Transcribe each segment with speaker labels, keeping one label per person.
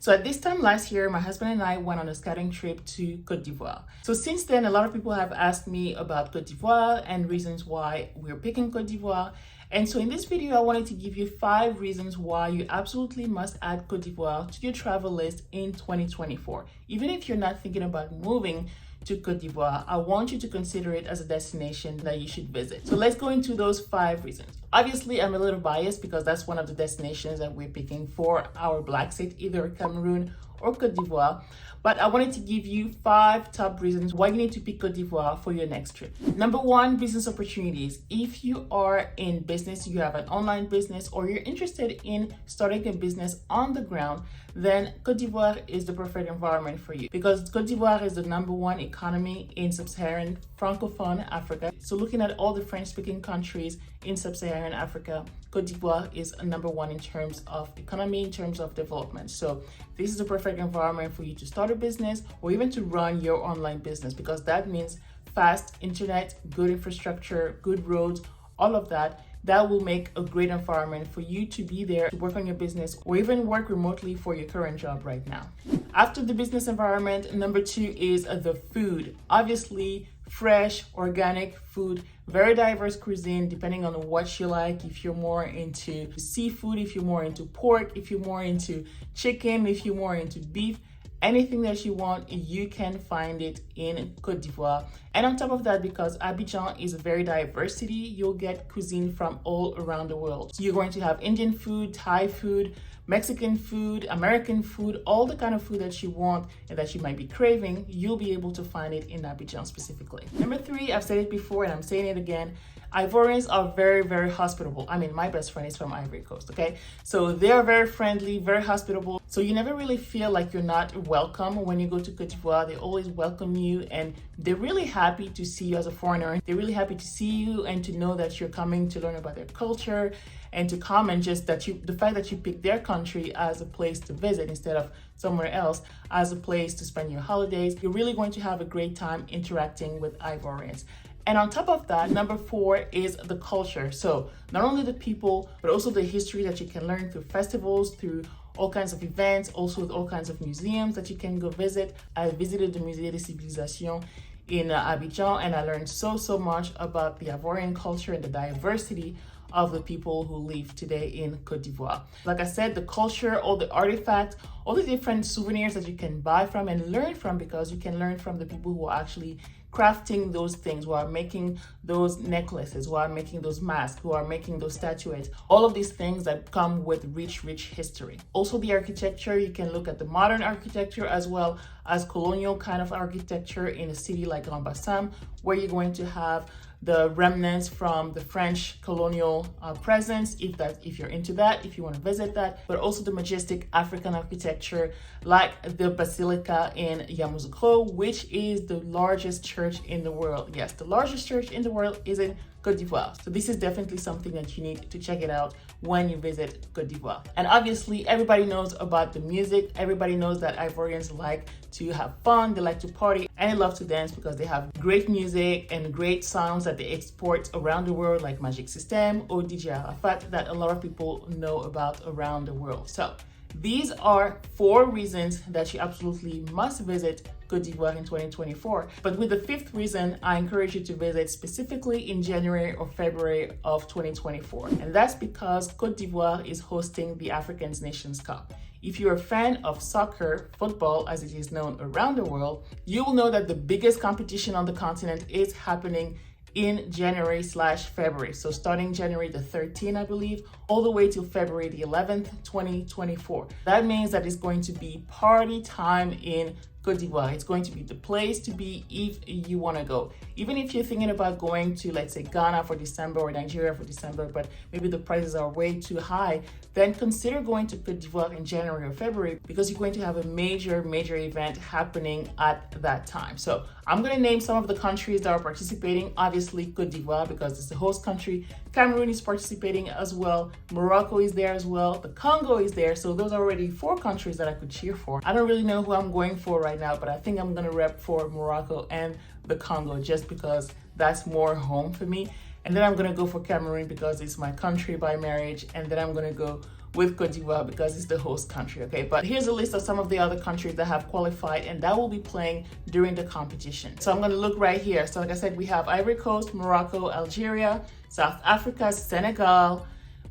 Speaker 1: So at this time last year, my husband and I went on a scouting trip to Côte d'Ivoire. So since then, a lot of people have asked me about Côte d'Ivoire and reasons why we're picking Côte d'Ivoire. And so in this video, I wanted to give you 5 reasons why you absolutely must add Côte d'Ivoire to your travel list in 2024. Even if you're not thinking about moving to Côte d'Ivoire, I want you to consider it as a destination that you should visit. So let's go into those 5 reasons. Obviously, I'm a little biased because that's one of the destinations that we're picking for our Blaxit, either Cameroon or Côte d'Ivoire. But I wanted to give you 5 top reasons why you need to pick Côte d'Ivoire for your next trip. Number 1, business opportunities. If you are in business, you have an online business, or you're interested in starting a business on the ground, then Côte d'Ivoire is the perfect environment for you because Côte d'Ivoire is the number 1 economy in sub-Saharan Francophone Africa. So looking at all the French-speaking countries in sub-Saharan Africa, Côte d'Ivoire is number 1 in terms of economy, in terms of development. So this is the perfect environment for you to start a business or even to run your online business, because that means fast internet, good infrastructure, good roads, all of that. That will make a great environment for you to be there to work on your business or even work remotely for your current job right now. After the business environment, number 2 is the food. Obviously, fresh, organic food, very diverse cuisine depending on what you like. If you're more into seafood, if you're more into pork, if you're more into chicken, if you're more into beef, anything that you want, you can find it in Côte d'Ivoire. And on top of that, because Abidjan is a very diverse city, you'll get cuisine from all around the world. So you're going to have Indian food, Thai food, Mexican food, American food, all the kind of food that you want and that you might be craving, you'll be able to find it in Abidjan specifically. Number 3, I've said it before and I'm saying it again, Ivorians are very, very hospitable. I mean, my best friend is from Ivory Coast, okay? So they're very friendly, very hospitable. So you never really feel like you're not welcome when you go to Côte d'Ivoire. They always welcome you and they're really happy to see you as a foreigner. They're really happy to see you and to know that you're coming to learn about their culture and to come and just the fact that you pick their country as a place to visit instead of somewhere else as a place to spend your holidays. You're really going to have a great time interacting with Ivorians. And on top of that, number 4 is the culture. So not only the people, but also the history that you can learn through festivals, through all kinds of events, also with all kinds of museums that you can go visit. I visited the Musée des Civilisations in Abidjan, and I learned so much about the Ivorian culture and the diversity of the people who live today in Côte d'Ivoire. Like I said, the culture, all the artifacts, all the different souvenirs that you can buy from and learn from, because you can learn from the people who are actually crafting those things, who are making those necklaces, who are making those masks, who are making those statuettes, all of these things that come with rich history. Also the architecture, you can look at the modern architecture as well as colonial kind of architecture in a city like Grand Bassam, where you're going to have the remnants from the French colonial presence, if you're into that, if you want to visit that, but also the majestic African architecture like the Basilica in Yamoussoukro, which is the largest church in the world. Yes, the largest church in the world is in Côte d'Ivoire. So this is definitely something that you need to check it out when you visit Côte d'Ivoire. And obviously everybody knows about the music. Everybody knows that Ivorians like to have fun, they like to party, and they love to dance because they have great music and great sounds that they export around the world, like Magic System or DJ Arafat, that a lot of people know about around the world. So these are 4 reasons that you absolutely must visit Côte d'Ivoire in 2024. But with the 5th reason, I encourage you to visit specifically in January or February of 2024. And that's because Côte d'Ivoire is hosting the African Nations Cup. If you're a fan of soccer, football as it is known around the world, you will know that the biggest competition on the continent is happening in January/February. So starting January the 13th, I believe, all the way till February the 11th, 2024. That means that it's going to be party time in Côte d'Ivoire. It's going to be the place to be if you want to go. Even if you're thinking about going to, let's say, Ghana for December or Nigeria for December, but maybe the prices are way too high, then consider going to Côte d'Ivoire in January or February, because you're going to have a major event happening at that time. So I'm going to name some of the countries that are participating. Obviously, Côte d'Ivoire, because it's the host country. Cameroon is participating as well. Morocco is there as well. The Congo is there. So those are already 4 countries that I could cheer for. I don't really know who I'm going for right now, but I think I'm going to rep for Morocco and the Congo just because that's more home for me. And then I'm going to go for Cameroon because it's my country by marriage. And then I'm going to go with Cote d'Ivoire because it's the host country, okay? But here's a list of some of the other countries that have qualified and that will be playing during the competition. So I'm gonna look right here. So like I said, we have Ivory Coast, Morocco, Algeria, South Africa, Senegal,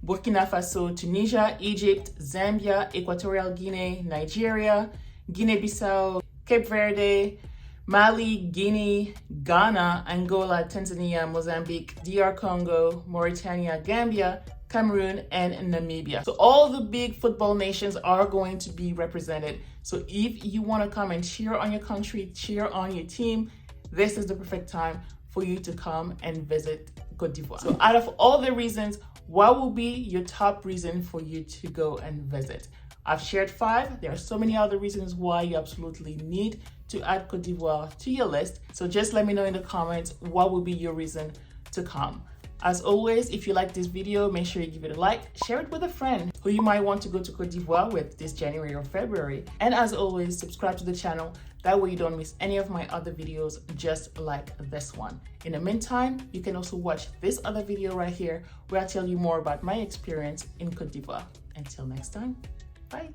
Speaker 1: Burkina Faso, Tunisia, Egypt, Zambia, Equatorial Guinea, Nigeria, Guinea-Bissau, Cape Verde, Mali, Guinea, Ghana, Angola, Tanzania, Mozambique, DR Congo, Mauritania, Gambia, Cameroon, and Namibia. So all the big football nations are going to be represented. So if you want to come and cheer on your country, cheer on your team, this is the perfect time for you to come and visit Cote d'Ivoire. So out of all the reasons, what will be your top reason for you to go and visit? I've shared 5. There are so many other reasons why you absolutely need to add Cote d'Ivoire to your list. So just let me know in the comments what will be your reason to come. As always, if you like this video, make sure you give it a like, share it with a friend who you might want to go to Cote d'Ivoire with this January or February. And as always, subscribe to the channel. That way you don't miss any of my other videos just like this one. In the meantime, you can also watch this other video right here where I tell you more about my experience in Cote d'Ivoire. Until next time, bye.